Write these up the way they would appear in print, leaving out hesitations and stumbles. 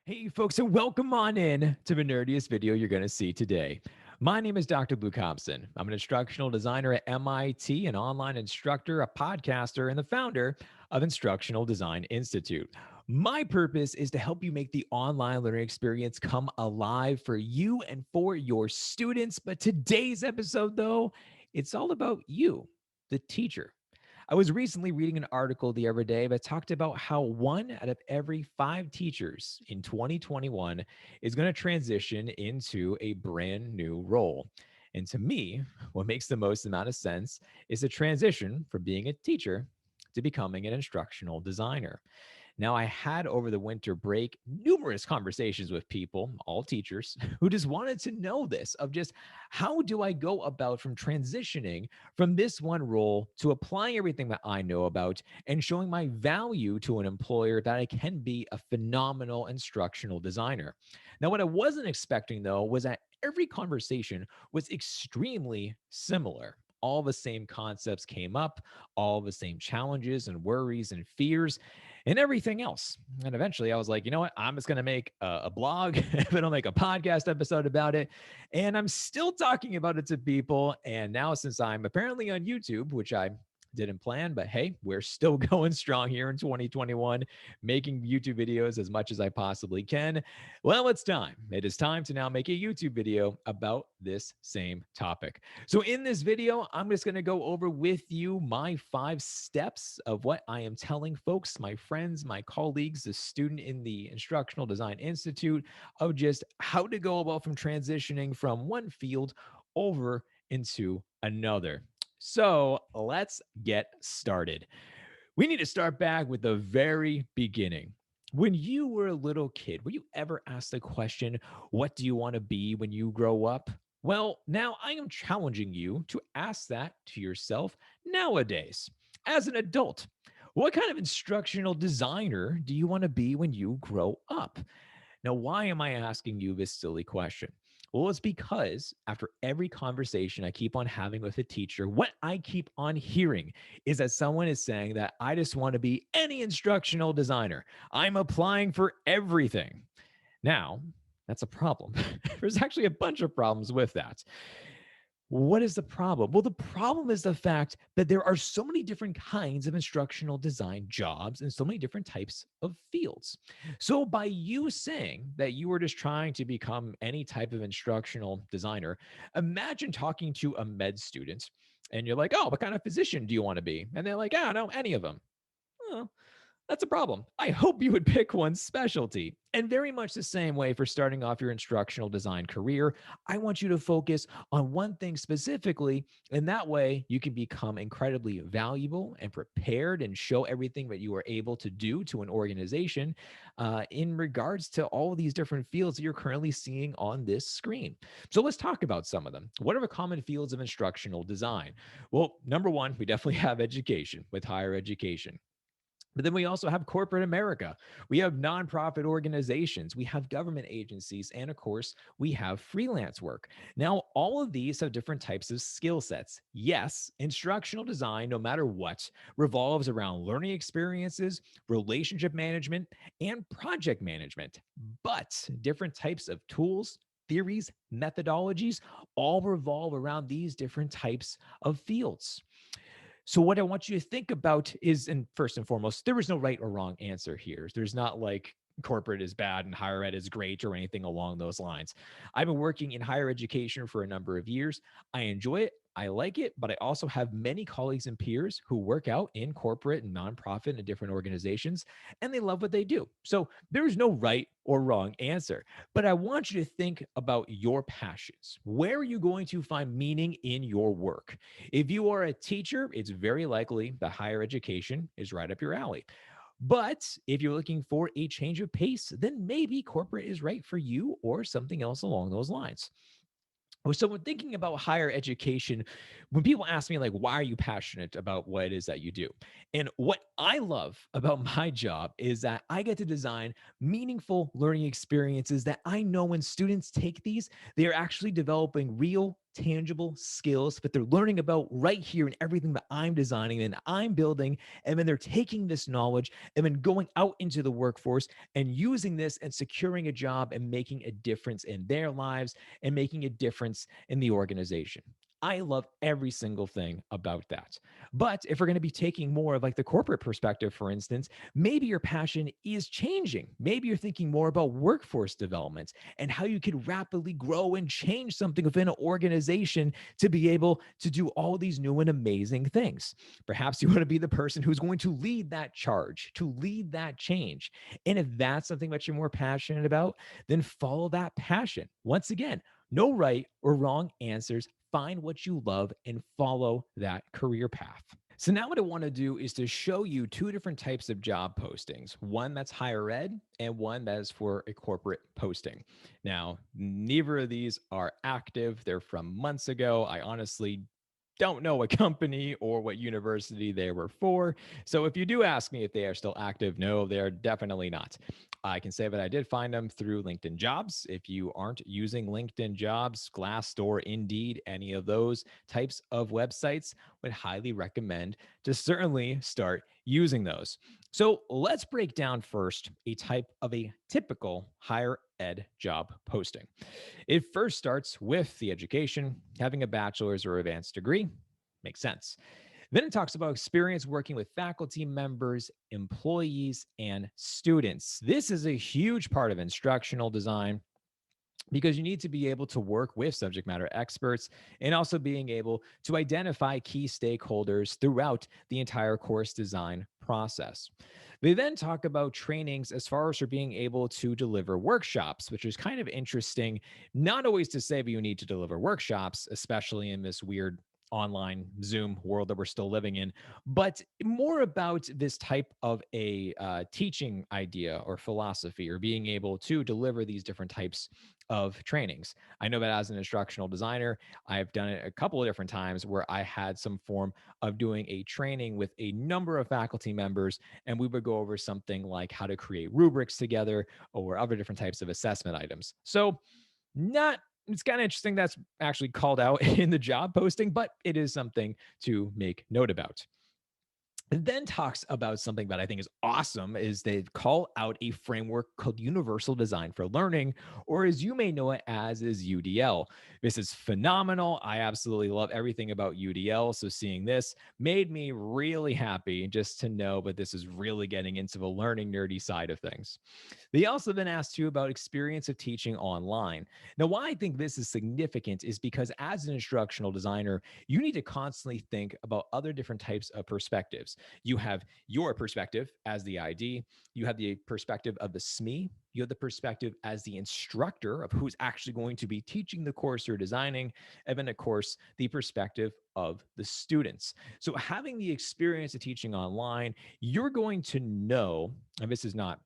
Hey folks, and welcome on in to the nerdiest video you're going to see today. My name is Dr. Blue Compson. I'm an instructional designer at MIT, an online instructor, a podcaster, and the founder of Instructional Design Institute. My purpose is to help you make the online learning experience come alive for you and for your students. But today's episode, though, it's all about you, the teacher. I was recently reading an article the other day that talked about how one out of every five teachers in 2021 is going to transition into a brand new role. And to me, what makes the most amount of sense is the transition from being a teacher to becoming an instructional designer. Now, I had over the winter break numerous conversations with people, all teachers, who just wanted to know this of just how do I go about from transitioning from this one role to applying everything that I know about and showing my value to an employer that I can be a phenomenal instructional designer. Now, what I wasn't expecting though was that every conversation was extremely similar. All the same concepts came up, all the same challenges and worries and fears and everything else. And eventually I was like, you know what? I'm just going to make a blog, then I'll make a podcast episode about it. And I'm still talking about it to people. And now, since I'm apparently on YouTube, which I didn't plan, but hey, we're still going strong here in 2021, making YouTube videos as much as I possibly can. Well, it's time. It is time to now make a YouTube video about this same topic. So in this video, I'm just going to go over with you my 5 steps of what I am telling folks, my friends, my colleagues, the student in the Instructional Design Institute, of just how to go about from transitioning from one field over into another. So let's get started. We need to start back with the very beginning. When you were a little kid, were you ever asked the question, what do you want to be when you grow up? Well, now I am challenging you to ask that to yourself nowadays. As an adult, what kind of instructional designer do you want to be when you grow up? Now, why am I asking you this silly question? Well, it's because after every conversation I keep on having with a teacher, what I keep on hearing is that someone is saying that I just want to be any instructional designer. I'm applying for everything. Now, that's a problem. There's actually a bunch of problems with that. What is the problem? Well, the problem is the fact that there are so many different kinds of instructional design jobs and so many different types of fields. So, by you saying that you were just trying to become any type of instructional designer, imagine talking to a med student and you're like, oh, what kind of physician do you want to be? And they're like, I don't know, any of them. Oh, that's a problem. I hope you would pick one specialty. And very much the same way for starting off your instructional design career, I want you to focus on one thing specifically. And that way you can become incredibly valuable and prepared and show everything that you are able to do to an organization in regards to all of these different fields that you're currently seeing on this screen. So let's talk about some of them. What are the common fields of instructional design? Well, number one, we definitely have education with higher education. But then we also have corporate America. We have nonprofit organizations. We have government agencies. And of course, we have freelance work. Now, all of these have different types of skill sets. Yes, instructional design, no matter what, revolves around learning experiences, relationship management, and project management. But different types of tools, theories, methodologies all revolve around these different types of fields. So what I want you to think about is, and first and foremost, there is no right or wrong answer here. There's not like corporate is bad and higher ed is great or anything along those lines. I've been working in higher education for a number of years. I enjoy it. I like it, but I also have many colleagues and peers who work out in corporate and nonprofit and different organizations, and they love what they do. So there's no right or wrong answer. But I want you to think about your passions. Where are you going to find meaning in your work? If you are a teacher, it's very likely that higher education is right up your alley. But if you're looking for a change of pace, then maybe corporate is right for you or something else along those lines. So when thinking about higher education, when people ask me like, why are you passionate about what it is that you do? And what I love about my job is that I get to design meaningful learning experiences that I know when students take these, they are actually developing real tangible skills that they're learning about right here in everything that I'm designing and I'm building. And then they're taking this knowledge and then going out into the workforce and using this and securing a job and making a difference in their lives and making a difference in the organization. I love every single thing about that. But if we're going to be taking more of like the corporate perspective, for instance, maybe your passion is changing. Maybe you're thinking more about workforce development and how you can rapidly grow and change something within an organization to be able to do all these new and amazing things. Perhaps you want to be the person who's going to lead that charge, to lead that change. And if that's something that you're more passionate about, then follow that passion. Once again, no right or wrong answers. Find what you love and follow that career path. So now what I want to do is to show you two different types of job postings, one that's higher ed and one that is for a corporate posting. Now, neither of these are active. They're from months ago. I honestly don't know what company or what university they were for. So if you do ask me if they are still active, no, they're definitely not. I can say that I did find them through LinkedIn Jobs. If you aren't using LinkedIn Jobs, Glassdoor, Indeed, any of those types of websites, would highly recommend to certainly start using those. So let's break down first a type of a typical higher ed job posting. It first starts with the education, having a bachelor's or advanced degree. Makes sense. Then it talks about experience working with faculty members, employees, and students. This is a huge part of instructional design because you need to be able to work with subject matter experts and also being able to identify key stakeholders throughout the entire course design process. They then talk about trainings as far as for being able to deliver workshops, which is kind of interesting. Not always to say that you need to deliver workshops, especially in this weird online Zoom world that we're still living in, but more about this type of a teaching idea or philosophy or being able to deliver these different types of trainings. I know that as an instructional designer, I've done it a couple of different times where I had some form of doing a training with a number of faculty members, and we would go over something like how to create rubrics together or other different types of assessment items. So, not it's kind of interesting that's actually called out in the job posting, but it is something to make note about. It then talks about something that I think is awesome is they call out a framework called Universal Design for Learning, or as you may know it as is UDL. This is phenomenal. I absolutely love everything about UDL. So seeing this made me really happy just to know that this is really getting into the learning nerdy side of things. They also then asked you about experience of teaching online. Now, why I think this is significant is because as an instructional designer, you need to constantly think about other different types of perspectives. You have your perspective as the ID, you have the perspective of the SME, you have the perspective as the instructor of who's actually going to be teaching the course you're designing, and then, of course, the perspective of the students. So, having the experience of teaching online, you're going to know, and this is not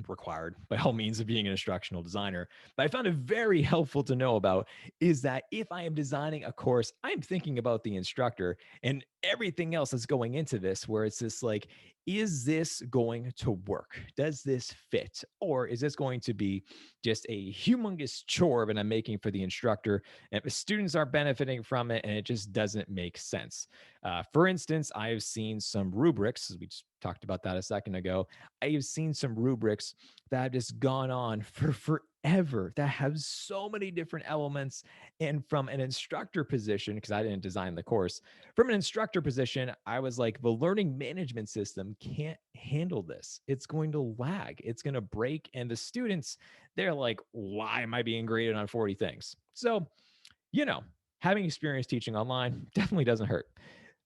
required by all means of being an instructional designer, but I found it very helpful to know about is that if I am designing a course, I'm thinking about the instructor and everything else that's going into this, where it's just like, is this going to work? Does this fit? Or is this going to be just a humongous chore that I'm making for the instructor? And the students are benefiting from it and it just doesn't make sense. For instance, I have seen some rubrics, as we just talked about that a second ago. I have seen some rubrics that have just gone on for forever that have so many different elements. And from an instructor position, because I didn't design the course, from an instructor position, I was like, the learning management system can't handle this. It's going to lag, it's going to break. And the students, they're like, why am I being graded on 40 things? So, you know, having experience teaching online definitely doesn't hurt.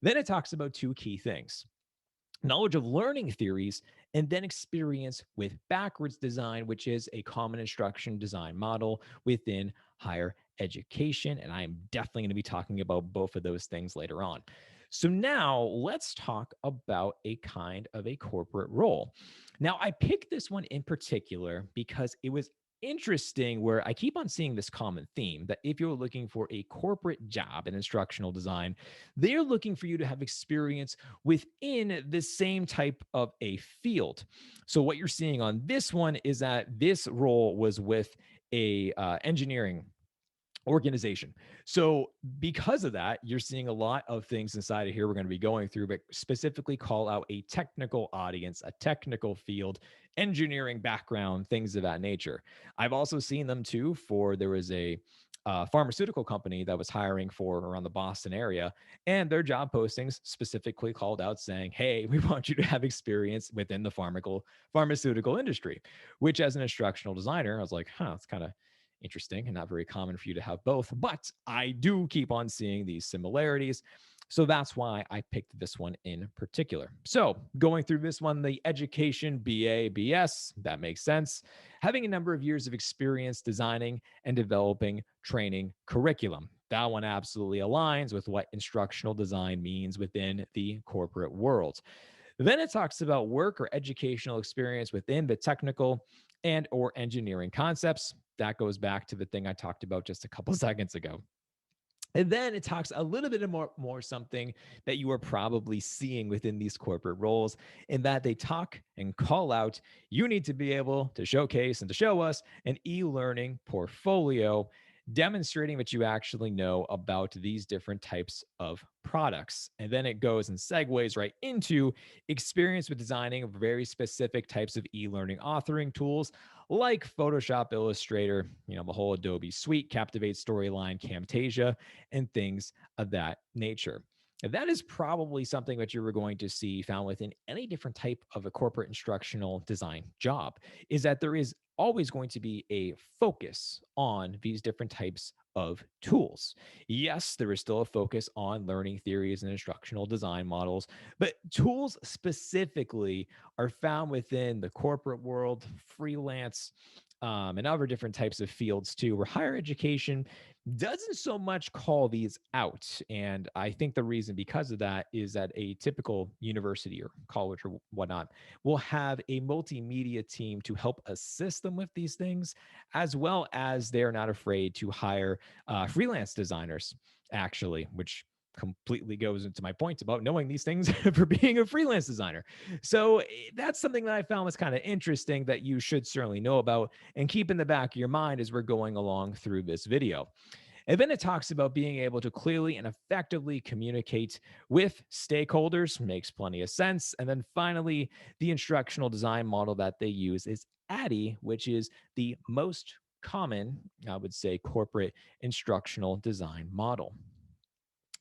Then it talks about two key things: knowledge of learning theories, and then experience with backwards design, which is a common instruction design model within higher education. And I am definitely going to be talking about both of those things later on. So now let's talk about a kind of a corporate role. Now, I picked this one in particular because it was interesting where I keep on seeing this common theme that if you're looking for a corporate job in instructional design, they're looking for you to have experience within the same type of a field. So what you're seeing on this one is that this role was with a engineering organization. So because of that, you're seeing a lot of things inside of here we're going to be going through, but specifically call out a technical audience, a technical field, engineering background, things of that nature. I've also seen them too for there was a pharmaceutical company that was hiring for around the Boston area, and their job postings specifically called out saying, "Hey, we want you to have experience within the pharmaceutical industry," which as an instructional designer, I was like, huh, it's kind of interesting and not very common for you to have both, but I do keep on seeing these similarities. So that's why I picked this one in particular. So going through this one, the education BA, BS, that makes sense. Having a number of years of experience designing and developing training curriculum. That one absolutely aligns with what instructional design means within the corporate world. Then it talks about work or educational experience within the technical and or engineering concepts. That goes back to the thing I talked about just a couple seconds ago. And then it talks a little bit more something that you are probably seeing within these corporate roles, in that they talk and call out, you need to be able to showcase and to show us an e-learning portfolio demonstrating that you actually know about these different types of products. And then it goes and segues right into experience with designing very specific types of e-learning authoring tools like Photoshop, Illustrator, the whole Adobe suite, Captivate, Storyline, Camtasia, and things of that nature. That is probably something that you were going to see found within any different type of a corporate instructional design job, is that there is always going to be a focus on these different types of tools. Yes, there is still a focus on learning theories and instructional design models, but tools specifically are found within the corporate world, freelance, and other different types of fields too, where higher education doesn't so much call these out. And I think the reason because of that is that a typical university or college or whatnot will have a multimedia team to help assist them with these things, as well as they're not afraid to hire freelance designers, actually, which completely goes into my point about knowing these things for being a freelance designer. So that's something that I found was kind of interesting that you should certainly know about and keep in the back of your mind as we're going along through this video. And then it talks about being able to clearly and effectively communicate with stakeholders, makes plenty of sense. And then finally, the instructional design model that they use is HEIDI, which is the most common, I would say, corporate instructional design model.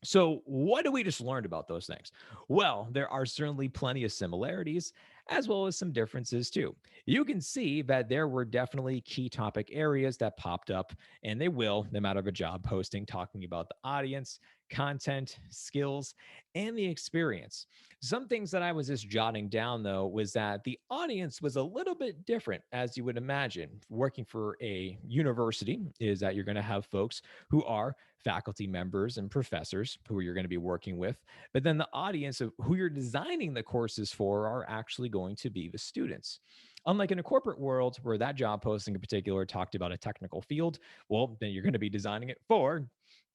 So, what do we just learned about those things? Well, there are certainly plenty of similarities as well as some differences too. You can see that there were definitely key topic areas that popped up, and they will, no matter the job posting, talking about the audience, content, skills, and the experience. Some things that I was just jotting down though was that the audience was a little bit different, as you would imagine. Working for a university is that you're going to have folks who are faculty members and professors who you're going to be working with. But then the audience of who you're designing the courses for are actually going to be the students. Unlike in a corporate world where that job posting in particular talked about a technical field, well, then you're going to be designing it for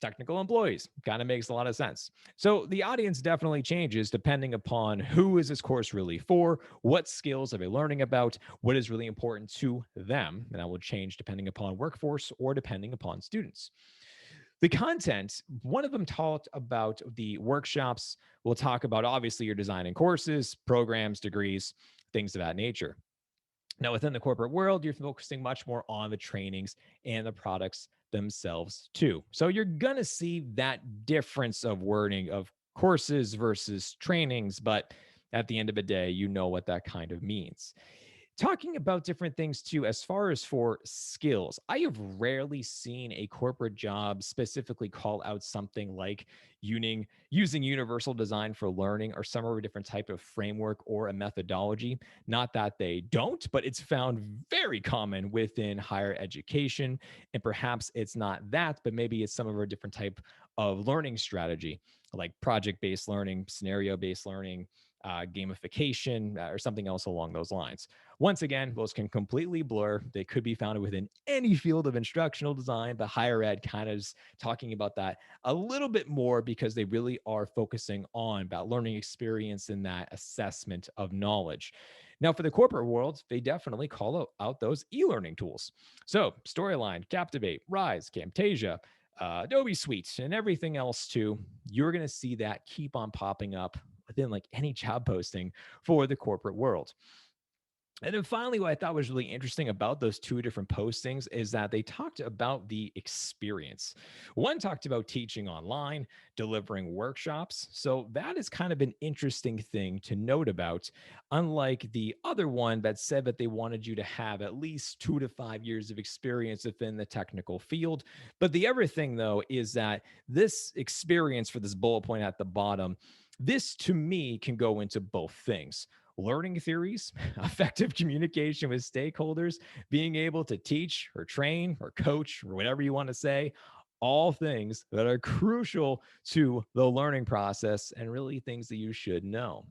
technical employees. Kind of makes a lot of sense. So the audience definitely changes depending upon who is this course really for, what skills are they learning about, what is really important to them, and that will change depending upon workforce or depending upon students. The content, one of them talked about the workshops. We'll talk about obviously you're designing courses, programs, degrees, things of that nature. Now, within the corporate world, you're focusing much more on the trainings and the products themselves, too. So you're going to see that difference of wording of courses versus trainings. But at the end of the day, you know what that kind of means. Talking about different things too, as far as for skills, I have rarely seen a corporate job specifically call out something like using universal design for learning or some other different type of framework or a methodology. Not that they don't, but it's found very common within higher education. And perhaps it's not that, but maybe it's some of a different type of learning strategy, like project based learning, scenario based learning, gamification, or something else along those lines. Once again, those can completely blur. They could be found within any field of instructional design, but higher ed kind of is talking about that a little bit more because they really are focusing on about learning experience and that assessment of knowledge. Now, for the corporate world, they definitely call out those e-learning tools. So, Storyline, Captivate, Rise, Camtasia, Adobe Suite, and everything else too. You're going to see that keep on popping up within like any job posting for the corporate world. And then finally, what I thought was really interesting about those two different postings is that they talked about the experience. One talked about teaching online, delivering workshops. So that is kind of an interesting thing to note about, unlike the other one that said that they wanted you to have at least 2 to 5 years of experience within the technical field. But the other thing, though, is that this experience for this bullet point at the bottom, this to me can go into both things: learning theories, effective communication with stakeholders, being able to teach or train or coach or whatever you want to say, all things that are crucial to the learning process and really things that you should know.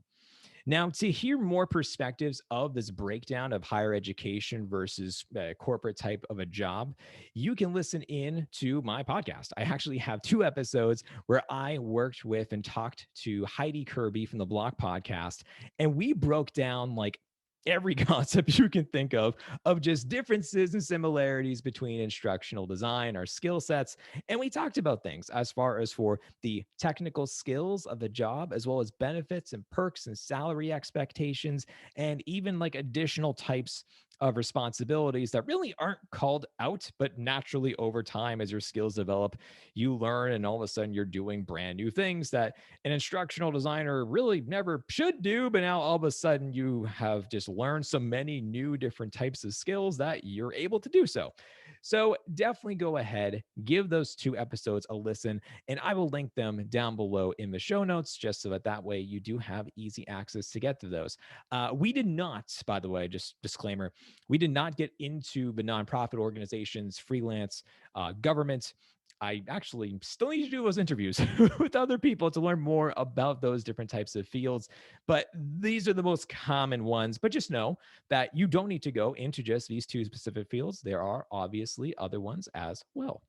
Now, to hear more perspectives of this breakdown of higher education versus corporate type of a job, you can listen in to my podcast. I actually have 2 episodes where I worked with and talked to Heidi Kirby from the Block podcast, and we broke down like every concept you can think of just differences and similarities between instructional design, our skill sets. And we talked about things as far as for the technical skills of the job, as well as benefits and perks and salary expectations, and even like additional types of responsibilities that really aren't called out, but naturally over time, as your skills develop, you learn, and all of a sudden you're doing brand new things that an instructional designer really never should do. But now all of a sudden you have just learned so many new different types of skills that you're able to do so. So definitely go ahead, give those 2 episodes a listen, and I will link them down below in the show notes just so that that way you do have easy access to get to those. We did not, by the way, just disclaimer, we did not get into the nonprofit organizations, freelance, government. I actually still need to do those interviews with other people to learn more about those different types of fields. But these are the most common ones. But just know that you don't need to go into just these 2 specific fields. There are obviously other ones as well.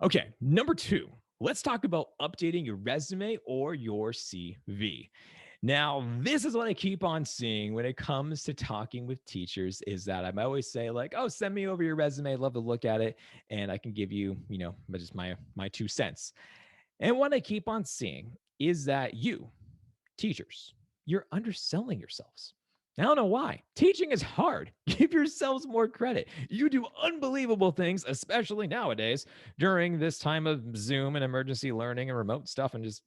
Okay, number 2, let's talk about updating your resume or your CV. Now, this is what I keep on seeing when it comes to talking with teachers is that I always say like, "Oh, send me over your resume. I'd love to look at it and I can give you, just my 2 cents." And what I keep on seeing is that you, teachers, you're underselling yourselves. I don't know why. Teaching is hard. Give yourselves more credit. You do unbelievable things, especially nowadays during this time of Zoom and emergency learning and remote stuff, and just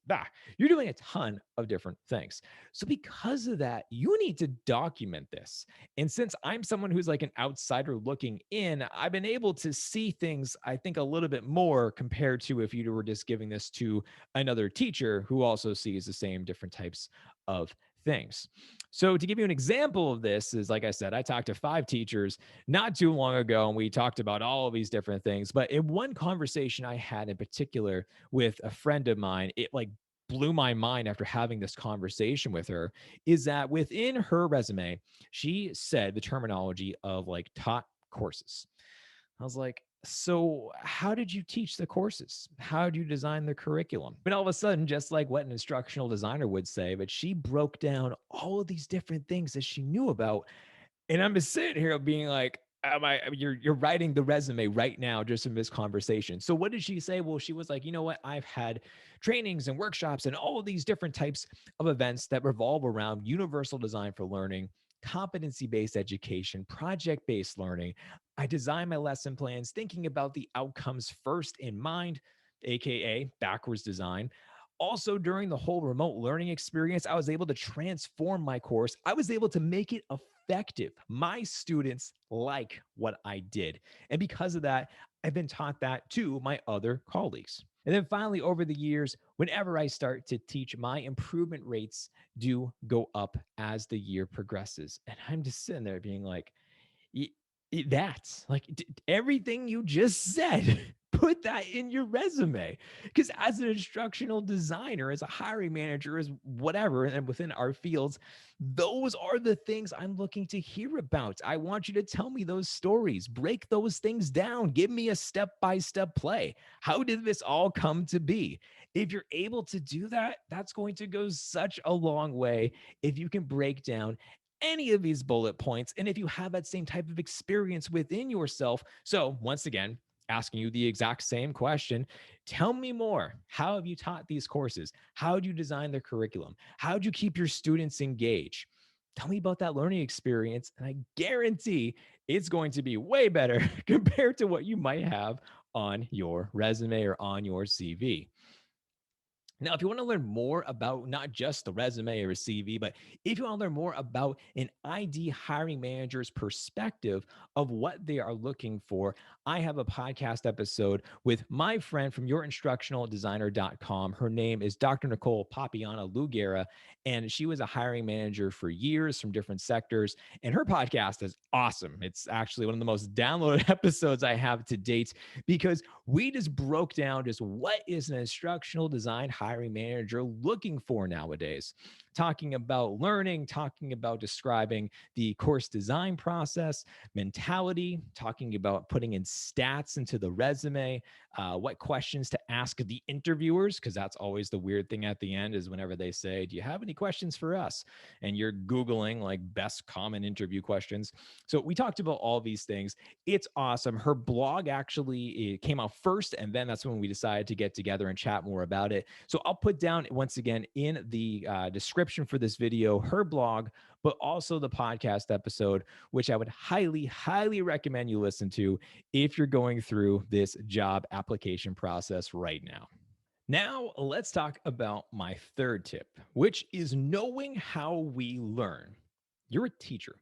you're doing a ton of different things. So, because of that, you need to document this. And since I'm someone who's like an outsider looking in, I've been able to see things, I think, a little bit more compared to if you were just giving this to another teacher who also sees the same different types of things. So to give you an example of this is, like I said, I talked to 5 teachers not too long ago, and we talked about all of these different things. But in one conversation I had in particular with a friend of mine, it like blew my mind after having this conversation with her, is that within her resume, she said the terminology of like taught courses. I was like, so how did you teach the courses? How did you design the curriculum? But all of a sudden, just like what an instructional designer would say, but she broke down all of these different things that she knew about. And I'm just sitting here being like, you're writing the resume right now just in this conversation. So what did she say? Well, she was like, you know what? I've had trainings and workshops and all of these different types of events that revolve around universal design for learning, competency-based education, project-based learning. I design my lesson plans thinking about the outcomes first in mind, aka backwards design. Also, during the whole remote learning experience, I was able to transform my course. I was able to make it effective. My students like what I did. And because of that, I've been taught that to my other colleagues. And then finally, over the years, whenever I start to teach, my improvement rates do go up as the year progresses. And I'm just sitting there being like, That's like everything you just said. Put that in your resume. Because as an instructional designer, as a hiring manager, as whatever, and within our fields, those are the things I'm looking to hear about. I want you to tell me those stories, break those things down, give me a step by step play. How did this all come to be? If you're able to do that, that's going to go such a long way. If you can break down any of these bullet points, and if you have that same type of experience within yourself. So, once again, asking you the exact same question. Tell me more. How have you taught these courses? How do you design the curriculum? How do you keep your students engaged? Tell me about that learning experience, and I guarantee it's going to be way better compared to what you might have on your resume or on your CV. Now, if you want to learn more about not just the resume or a CV, but if you want to learn more about an ID hiring manager's perspective of what they are looking for, I have a podcast episode with my friend from yourinstructionaldesigner.com. Her name is Dr. NICOLE Lugara, and she was a hiring manager for years from different sectors. And her podcast is awesome. It's actually one of the most downloaded episodes I have to date because we just broke down just what is an instructional design hiring manager looking for nowadays, talking about learning, talking about describing the course design process, mentality, talking about putting in stats into the resume, what questions to ask the interviewers, because that's always the weird thing at the end is whenever they say, do you have any questions for us? And you're Googling like best common interview questions. So we talked about all these things. It's awesome. Her blog actually came out first, and then that's when we decided to get together and chat more about it. So I'll put down once again in the description for this video her blog, but also the podcast episode, which I would highly, highly recommend you listen to if you're going through this job application process right now. Now, let's talk about my third tip, which is knowing how we learn. You're a teacher.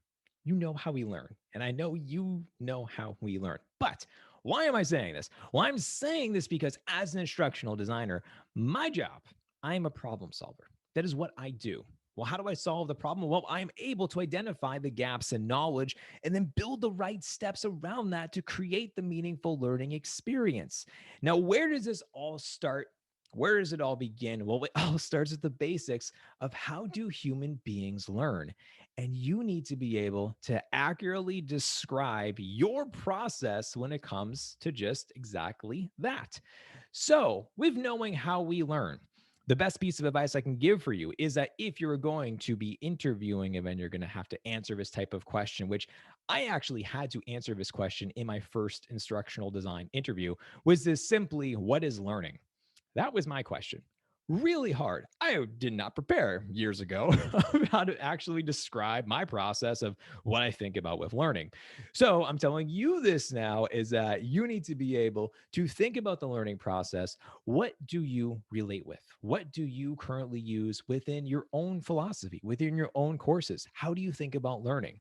You know how we learn. And I know you know how we learn. But why am I saying this? Well, I'm saying this because as an instructional designer, my job, I'm a problem solver. That is what I do. Well, how do I solve the problem? Well, I'm able to identify the gaps in knowledge and then build the right steps around that to create the meaningful learning experience. Now, where does this all start? Where does it all begin? Well, it all starts with the basics of how do human beings learn? And you need to be able to accurately describe your process when it comes to just exactly that. So, with knowing how we learn, the best piece of advice I can give for you is that if you're going to be interviewing and then you're going to have to answer this type of question, which I actually had to answer this question in my first instructional design interview, was this simply what is learning? That was my question. Really hard. I did not prepare years ago of how to actually describe my process of what I think about with learning. So I'm telling you this now is that you need to be able to think about the learning process. What do you relate with? What do you currently use within your own philosophy, within your own courses? How do you think about learning?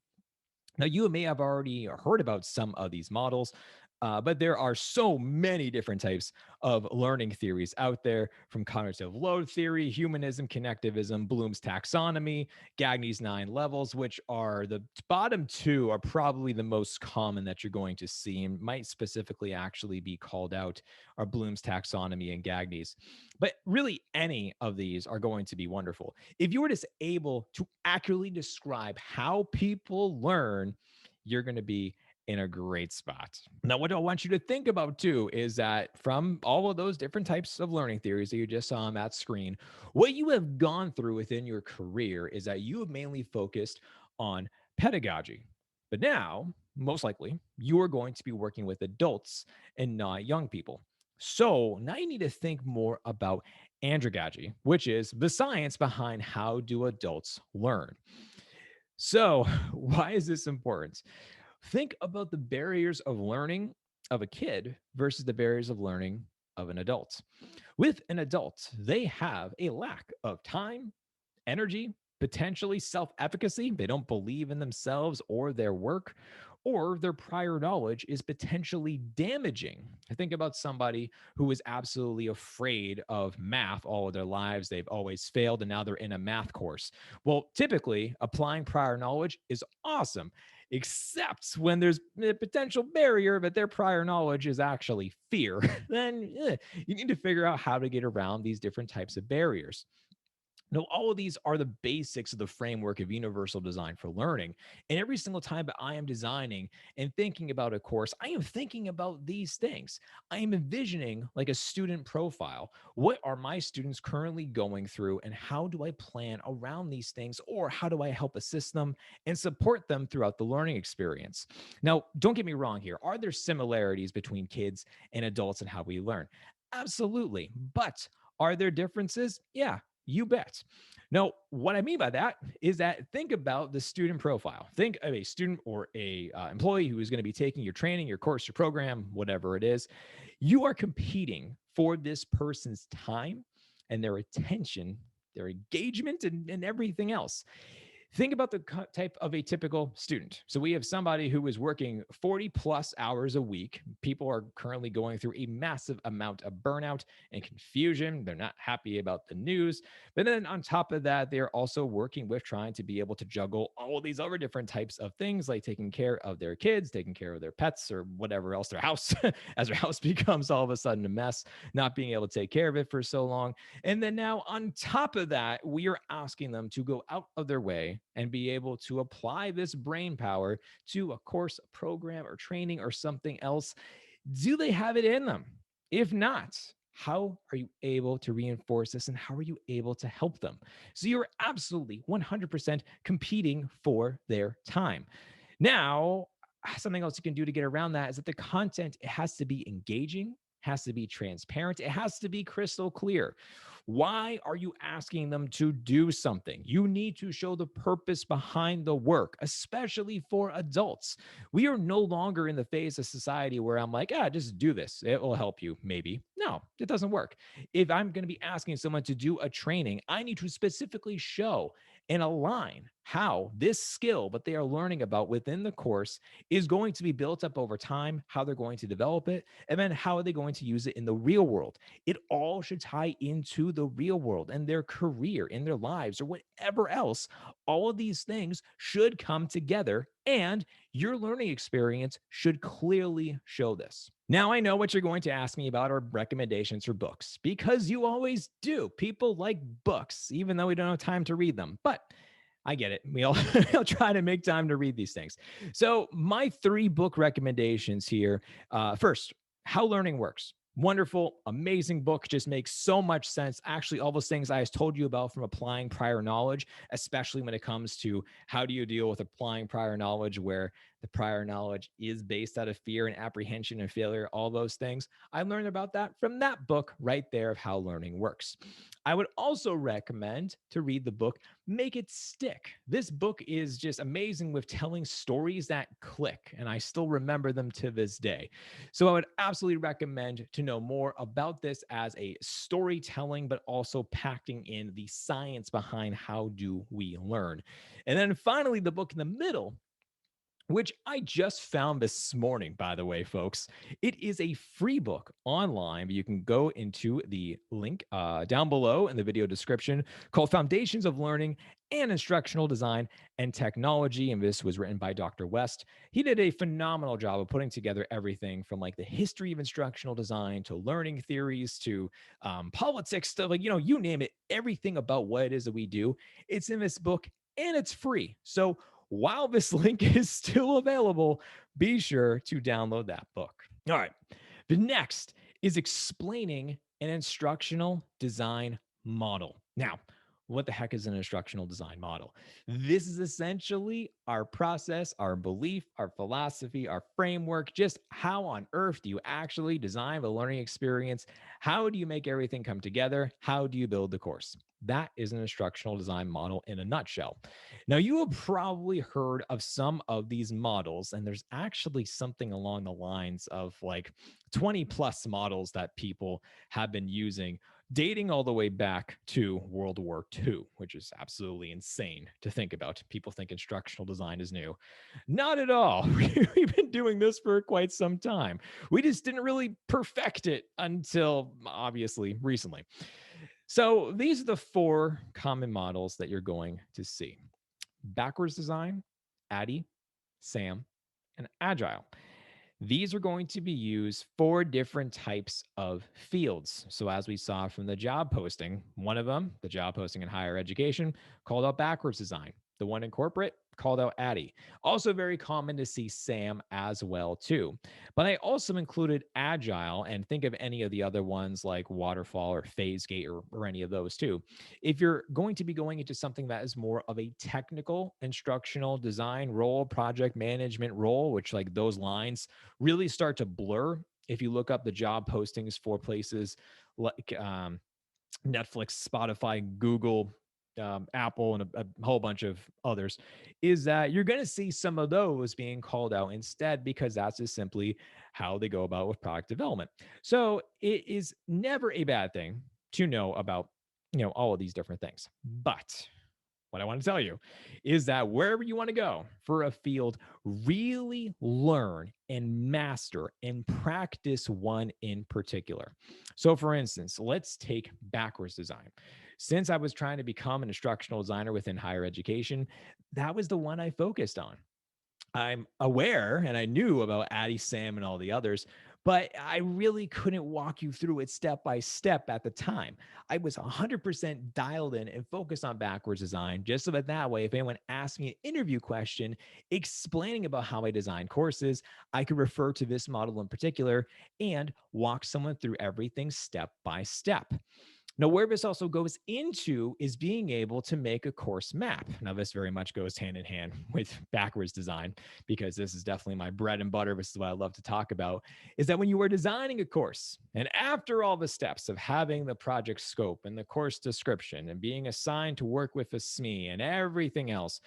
Now, you may have already heard about some of these models, but there are so many different types of learning theories out there, from cognitive load theory, humanism, connectivism, Bloom's taxonomy, Gagne's 9 levels, which are the bottom two are probably the most common that you're going to see and might specifically actually be called out are Bloom's taxonomy and Gagne's. But really, any of these are going to be wonderful. If you were just able to accurately describe how people learn, you're going to be in a great spot. Now, what I want you to think about too is that from all of those different types of learning theories that you just saw on that screen, what you have gone through within your career is that you have mainly focused on pedagogy. But now, most likely, you are going to be working with adults and not young people. So now you need to think more about andragogy, which is the science behind how do adults learn. So, why is this important? Think about the barriers of learning of a kid versus the barriers of learning of an adult. With an adult, they have a lack of time, energy, potentially self efficacy. They don't believe in themselves or their work, or their prior knowledge is potentially damaging. I think about somebody who is absolutely afraid of math all of their lives. They've always failed, and now they're in a math course. Well, typically, applying prior knowledge is awesome. except when there's a potential barrier, but their prior knowledge is actually fear, then you need to figure out how to get around these different types of barriers. Now, all of these are the basics of the framework of universal design for learning. And every single time that I am designing and thinking about a course, I am thinking about these things. I am envisioning like a student profile. What are my students currently going through, and how do I plan around these things, or how do I help assist them and support them throughout the learning experience? Now, don't get me wrong here. Are there similarities between kids and adults and how we learn? Absolutely. But are there differences? Yeah, you bet. Now, what I mean by that is that think about the student profile. Think of a student or a employee who is going to be taking your training, your course, your program, whatever it is. You are competing for this person's time and their attention, their engagement, and everything else. Think about the type of a typical student. So we have somebody who is working 40 plus hours a week. People are currently going through a massive amount of burnout and confusion. They're not happy about the news. But then on top of that, they're also working with trying to be able to juggle all these other different types of things, like taking care of their kids, taking care of their pets, or whatever else, their house, as their house becomes all of a sudden a mess, not being able to take care of it for so long. And then now, on top of that, we are asking them to go out of their way and be able to apply this brain power to a course, a program, or training, or something else. Do they have it in them? If not, how are you able to reinforce this, and how are you able to help them? So you're absolutely 100% competing for their time. Now, something else you can do to get around that is that the content, it has to be engaging, has to be transparent, it has to be crystal clear. Why are you asking them to do something? You need to show the purpose behind the work, especially for adults. We are no longer in the phase of society where I'm like, just do this. It will help you, maybe. No, it doesn't work. If I'm going to be asking someone to do a training, I need to specifically show and align how this skill that they are learning about within the course is going to be built up over time, how they're going to develop it, and then how are they going to use it in the real world. It all should tie into the real world and their career, in their lives, or whatever else. All of these things should come together, and your learning experience should clearly show this. Now, I know what you're going to ask me about are recommendations for books, because you always do. People like books, even though we don't have time to read them. But I get it. We all we'll try to make time to read these things. So, my 3 book recommendations here. First, How Learning Works. Wonderful, amazing book. Just makes so much sense. Actually, all those things I told you about from applying prior knowledge, especially when it comes to how do you deal with applying prior knowledge where the prior knowledge is based out of fear and apprehension and failure, all those things. I learned about that from that book right there of How Learning Works. I would also recommend to read the book Make It Stick. This book is just amazing with telling stories that click, and I still remember them to this day. So I would absolutely recommend to know more about this as a storytelling, but also packing in the science behind how do we learn. And then finally, the book in the middle, which I just found this morning, by the way, folks. It is a free book online, but you can go into the link down below in the video description, called Foundations of Learning and Instructional Design and Technology. And this was written by Dr. West. He did a phenomenal job of putting together everything from like the history of instructional design to learning theories to politics, stuff like, you name it, everything about what it is that we do. It's in this book, and it's free. So while this link is still available, be sure to download that book. All right. The next is explaining an instructional design model. Now, what the heck is an instructional design model? This is essentially our process, our belief, our philosophy, our framework. Just how on earth do you actually design the learning experience? How do you make everything come together? How do you build the course? That is an instructional design model in a nutshell. Now, you have probably heard of some of these models, and there's actually something along the lines of like 20 plus models that people have been using, dating all the way back to World War II, which is absolutely insane to think about. People think instructional design is new. Not at all. We've been doing this for quite some time. We just didn't really perfect it until obviously recently. So these are the 4 common models that you're going to see: backwards design, HEIDI, SAM, and Agile. These are going to be used for different types of fields. So, as we saw from the job posting, one of them, the job posting in higher education, called out backwards design. The one in corporate called out ADDIE. Also, very common to see SAM as well too. But I also included Agile, and think of any of the other ones like Waterfall or Phase Gate or any of those too. If you're going to be going into something that is more of a technical instructional design role, project management role, which like those lines really start to blur if you look up the job postings for places like Netflix, Spotify, Google, Apple, and a whole bunch of others, is that you're going to see some of those being called out instead because that's just simply how they go about with product development. So it is never a bad thing to know about, all of these different things. But what I want to tell you is that wherever you want to go for a field, really learn and master and practice one in particular. So, for instance, let's take backwards design. Since I was trying to become an instructional designer within higher education, that was the one I focused on. I'm aware and I knew about Addie, Sam, and all the others, but I really couldn't walk you through it step by step at the time. I was 100% dialed in and focused on backwards design, just so that way, if anyone asked me an interview question explaining about how I design courses, I could refer to this model in particular and walk someone through everything step by step. Now, where this also goes into is being able to make a course map. Now, this very much goes hand in hand with backwards design because this is definitely my bread and butter. This is what I love to talk about is that when you are designing a course and after all the steps of having the project scope and the course description and being assigned to work with a SME and everything else,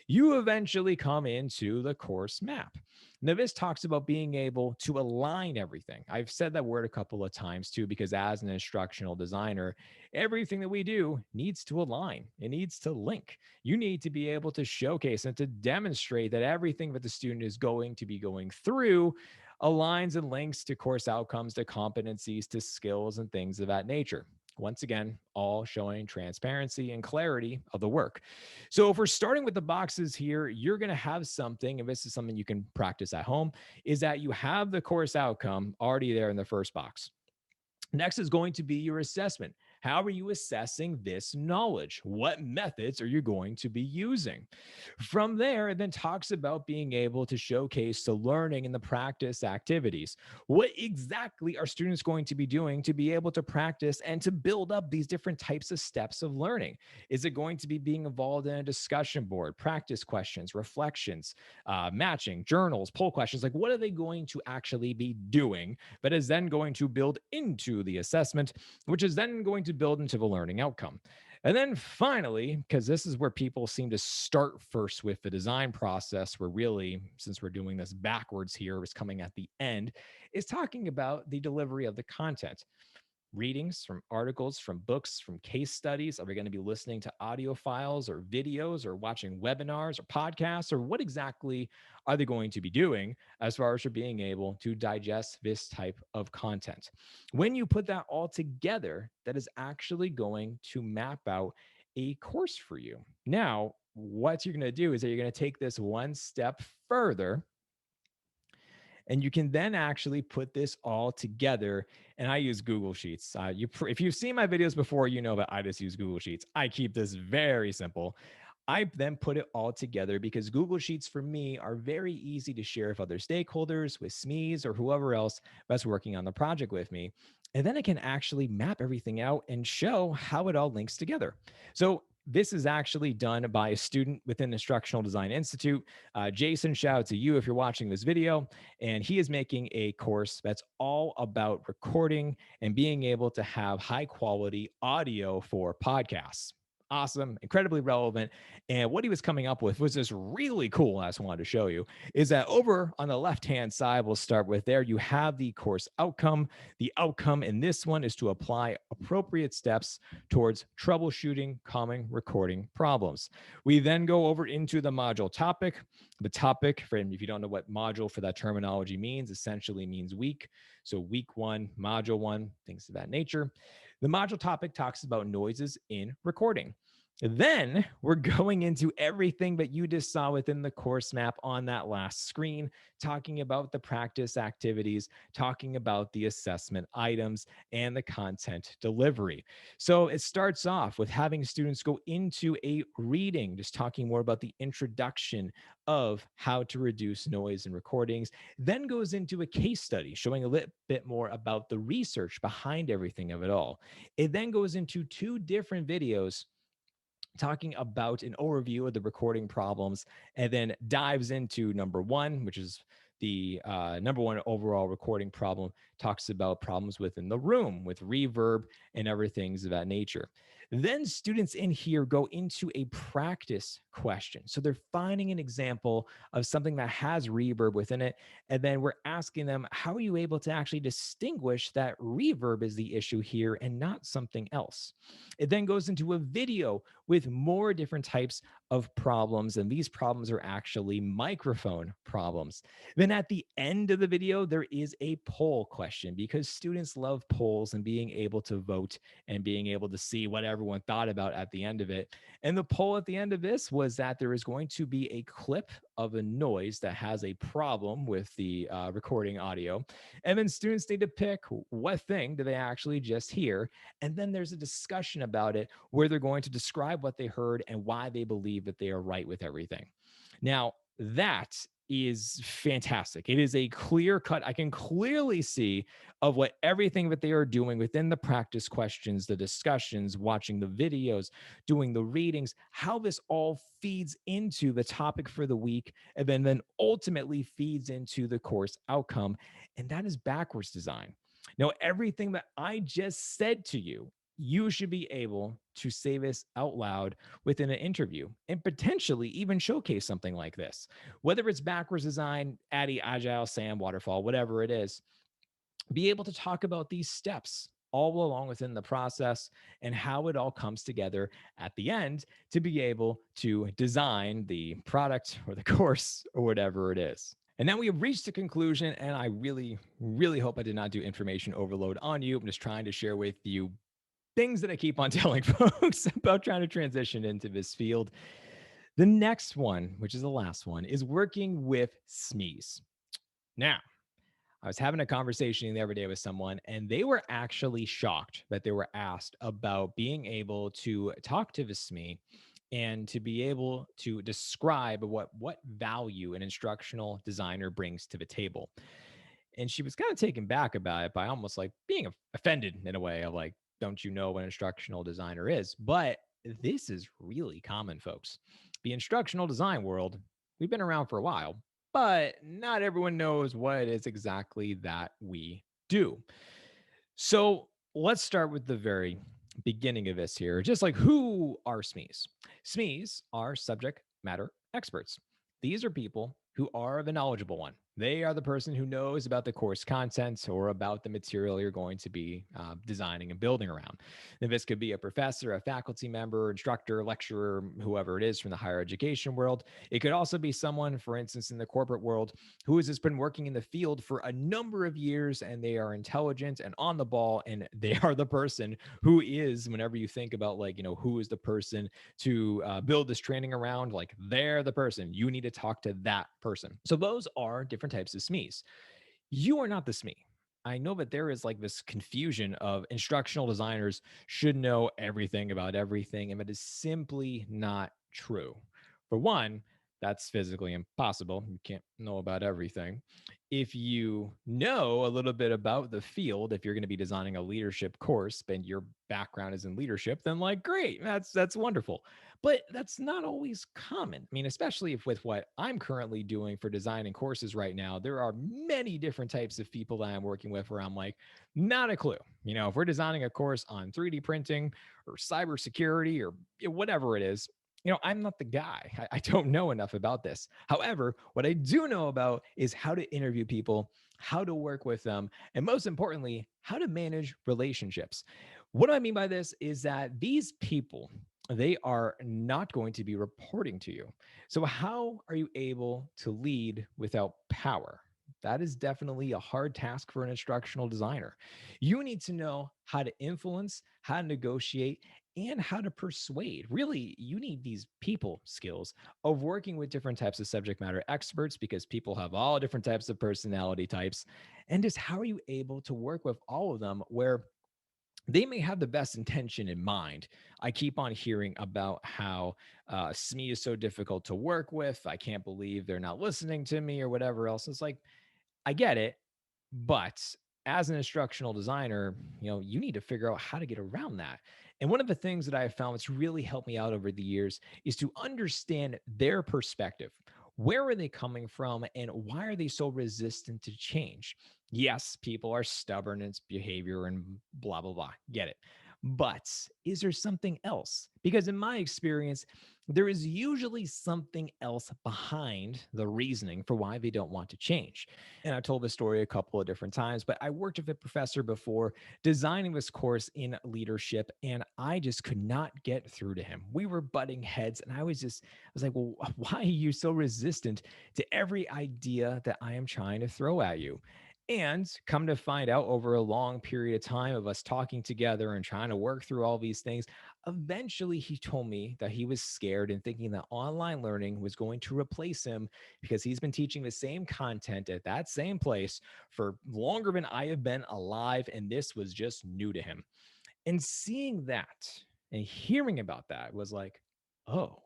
you eventually come into the course map. Now, this talks about being able to align everything. I've said that word a couple of times too, because as an instructional designer, everything that we do needs to align, it needs to link. You need to be able to showcase and to demonstrate that everything that the student is going to be going through aligns and links to course outcomes, to competencies, to skills, and things of that nature. Once again, all showing transparency and clarity of the work. So, if we're starting with the boxes here, you're going to have something, and this is something you can practice at home, is that you have the course outcome already there in the first box. Next is going to be your assessment. How are you assessing this knowledge? What methods are you going to be using? From there, it then talks about being able to showcase the learning and the practice activities. What exactly are students going to be doing to be able to practice and to build up these different types of steps of learning? Is it going to be being involved in a discussion board, practice questions, reflections, matching, journals, poll questions? Like, what are they going to actually be doing that is then going to build into the assessment, which is then going to build into the learning outcome? And then finally, because this is where people seem to start first with the design process, where really, since we're doing this backwards here, is coming at the end, is talking about the delivery of the content. Readings from articles, from books, from case studies? Are we going to be listening to audio files or videos or watching webinars or podcasts? Or what exactly are they going to be doing as far as for being able to digest this type of content? When you put that all together, that is actually going to map out a course for you. Now, what you're going to do is that you're going to take this one step further, and you can then actually put this all together. And I use Google Sheets. If you've seen my videos before, you know that I just use Google Sheets. I keep this very simple. I then put it all together because Google Sheets for me are very easy to share with other stakeholders, with SMEs, or whoever else that's working on the project with me. And then I can actually map everything out and show how it all links together. So this is actually done by a student within Instructional Design Institute. Jason, shout out to you if you're watching this video. And he is making a course that's all about recording and being able to have high quality audio for podcasts. Awesome, incredibly relevant. And what he was coming up with was this really cool. I just wanted to show you is that over on the left hand side, we'll start with there. You have the course outcome. The outcome in this one is to apply appropriate steps towards troubleshooting common recording problems. We then go over into the module topic. The topic, for if you don't know what module for that terminology means, essentially means week. So week one, module one, things of that nature. The module topic talks about noises in recording. Then we're going into everything that you just saw within the course map on that last screen, talking about the practice activities, talking about the assessment items, and the content delivery. So it starts off with having students go into a reading, just talking more about the introduction of how to reduce noise in recordings, then goes into a case study, showing a little bit more about the research behind everything of it all. It then goes into two different videos talking about an overview of the recording problems, and then dives into number one, which is the number one overall recording problem, talks about problems within the room with reverb and everything of that nature. Then students in here go into a practice question. So they're finding an example of something that has reverb within it. And then we're asking them, how are you able to actually distinguish that reverb is the issue here and not something else? It then goes into a video with more different types of problems. And these problems are actually microphone problems. Then at the end of the video, there is a poll question because students love polls and being able to vote and being able to see what everyone thought about at the end of it. And the poll at the end of this was that there is going to be a clip of a noise that has a problem with the recording audio. And then students need to pick what thing do they actually just hear. And then there's a discussion about it where they're going to describe what they heard and why they believe that they are right with everything. Now, that is fantastic. It is a clear cut. I can clearly see of what everything that they are doing within the practice questions, the discussions, watching the videos, doing the readings, how this all feeds into the topic for the week, and then ultimately feeds into the course outcome. And that is backwards design. Now, everything that I just said to you, you should be able to say this out loud within an interview and potentially even showcase something like this. Whether it's backwards design, ADDIE, Agile, SAM, Waterfall, whatever it is, be able to talk about these steps all along within the process and how it all comes together at the end to be able to design the product or the course or whatever it is. And now we have reached a conclusion, and I really, really hope I did not do information overload on you. I'm just trying to share with you things that I keep on telling folks about trying to transition into this field. The next one, which is the last one, is working with SMEs. Now, I was having a conversation the other day with someone, and they were actually shocked that they were asked about being able to talk to the SME and to be able to describe what value an instructional designer brings to the table. And she was kind of taken back about it by almost like being offended in a way of like, don't you know what an instructional designer is? But this is really common, folks. The instructional design world, we've been around for a while, but not everyone knows what it is exactly that we do. So let's start with the very beginning of this here. Just like, who are SMEs? SMEs are subject matter experts. These are people who are the knowledgeable one. They are the person who knows about the course content or about the material you're going to be designing and building around. And this could be a professor, a faculty member, instructor, lecturer, whoever it is from the higher education world. It could also be someone, for instance, in the corporate world who has just been working in the field for a number of years, and they are intelligent and on the ball, and they are the person who is, whenever you think about like, who is the person to build this training around, like they're the person. You need to talk to that person. So those are different types of SMEs. You are not the SME. I know that there is like this confusion of instructional designers should know everything about everything, and that is simply not true. For one, that's physically impossible. You can't know about everything. If you know a little bit about the field, if you're going to be designing a leadership course and your background is in leadership, then like great, that's wonderful. But that's not always common. I mean, especially if with what I'm currently doing for designing courses right now, there are many different types of people that I'm working with where I'm like, not a clue. If we're designing a course on 3D printing or cybersecurity or whatever it is, I'm not the guy. I don't know enough about this. However, what I do know about is how to interview people, how to work with them, and most importantly, how to manage relationships. What do I mean by this is that these people, they are not going to be reporting to you. So, how are you able to lead without power? That is definitely a hard task for an instructional designer. You need to know how to influence, how to negotiate, and how to persuade. Really, you need these people skills of working with different types of subject matter experts because people have all different types of personality types. And just how are you able to work with all of them where they may have the best intention in mind. I keep on hearing about how SME is so difficult to work with. I can't believe they're not listening to me or whatever else. It's like, I get it, but as an instructional designer, you need to figure out how to get around that. And one of the things that I have found that's really helped me out over the years is to understand their perspective. Where are they coming from and why are they so resistant to change? Yes, people are stubborn in its behavior and blah, blah, blah. Get it. But is there something else? Because in my experience, there is usually something else behind the reasoning for why they don't want to change. And I've told this story a couple of different times, but I worked with a professor before designing this course in leadership, and I just could not get through to him. We were butting heads, and I was like, well, why are you so resistant to every idea that I am trying to throw at you? And come to find out over a long period of time of us talking together and trying to work through all these things, eventually he told me that he was scared and thinking that online learning was going to replace him because he's been teaching the same content at that same place for longer than I have been alive. And this was just new to him. And seeing that and hearing about that was like, oh,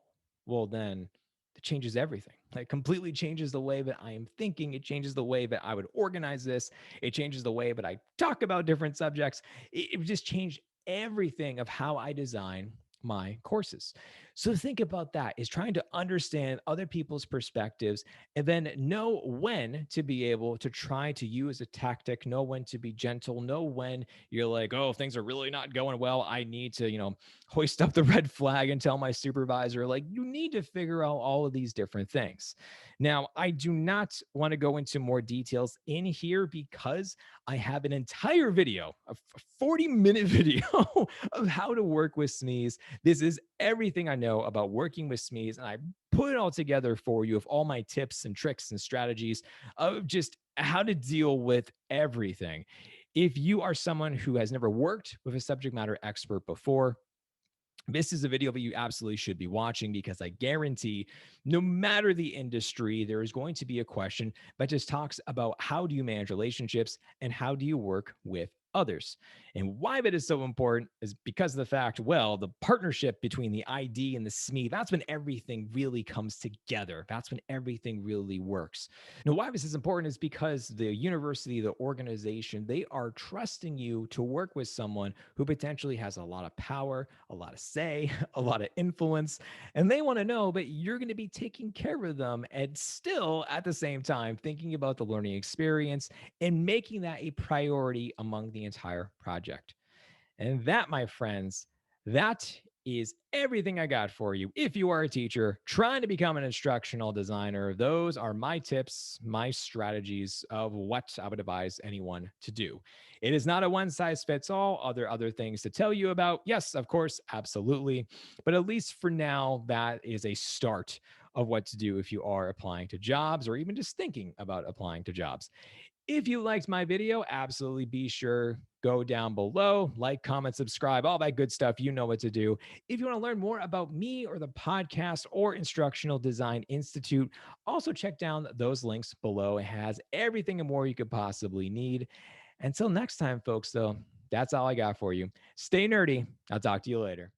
well, then it changes everything. It completely changes the way that I am thinking. It changes the way that I would organize this. It changes the way that I talk about different subjects. It just changed everything of how I design my courses. So think about that is trying to understand other people's perspectives and then know when to be able to try to use a tactic, know when to be gentle, know when you're like, oh, things are really not going well. I need to, hoist up the red flag and tell my supervisor, like, you need to figure out all of these different things. Now, I do not want to go into more details in here because I have an entire video, a 40-minute video of how to work with SMEs. This is everything I know about working with SMEs, and I put it all together for you of all my tips and tricks and strategies of just how to deal with everything. If you are someone who has never worked with a subject matter expert before, this is a video that you absolutely should be watching because I guarantee no matter the industry, there is going to be a question that just talks about how do you manage relationships and how do you work with others. And why that is so important is because of the fact, well, the partnership between the ID and the SME, that's when everything really comes together. That's when everything really works. Now, why this is important is because the university, the organization, they are trusting you to work with someone who potentially has a lot of power, a lot of say, a lot of influence, and they want to know that you're going to be taking care of them and still at the same time thinking about the learning experience and making that a priority among the entire project. And that, my friends, that is everything I got for you. If you are a teacher trying to become an instructional designer, those are my tips, my strategies of what I would advise anyone to do. It is not a one size fits all. Are there other things to tell you about? Yes, of course, absolutely. But at least for now, that is a start of what to do if you are applying to jobs or even just thinking about applying to jobs. If you liked my video, absolutely be sure go down below, like, comment, subscribe, all that good stuff. You know what to do. If you want to learn more about me or the podcast or Instructional Design Institute, also check down those links below. It has everything and more you could possibly need. Until next time, folks, though, that's all I got for you. Stay nerdy. I'll talk to you later.